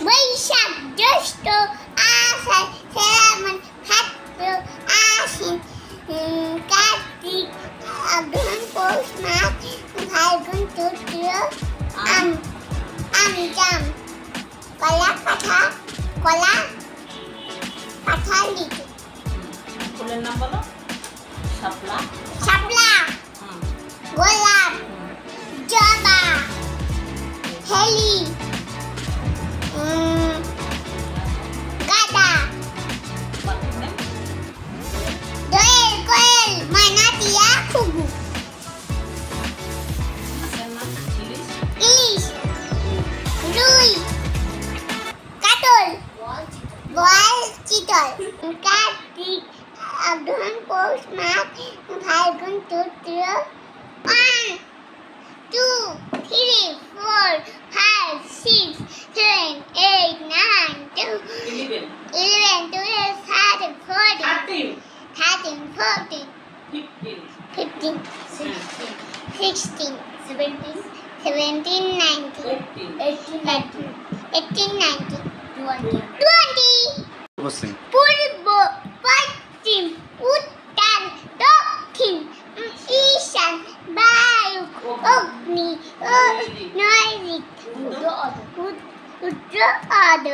বৈশাখ জ্যৈষ্ঠ আষাঢ় শ্রাবণ ভাদ্র আশ্বিন কার্তিক অগ্রহায়ণ পৌষ মাঘ ফাল্গুন চৈত্র আম জাম কলা কাঁঠাল লিচু। ফুলের নাম বলো। শাপলা গোলাপ জবা হেলি গাঁদা দোয়েল কোয়েল ময়না টিয়া ঘুঘু। ইলিশ রুই কাতল বোয়াল চিতল কার্তিক অগ্রহায়ণ পৌষ মাঘ ফাল্গুন চৈত্র 1 2 3 4 5 6 7 8 9 10 11 12 13 14 14 15 16 17 19 18 19 20 পূর্ব পশ্চিম উত্তর দক্ষিণ ঈশান বায়ু অগ্নি নৈঋত্য উত্তর আদ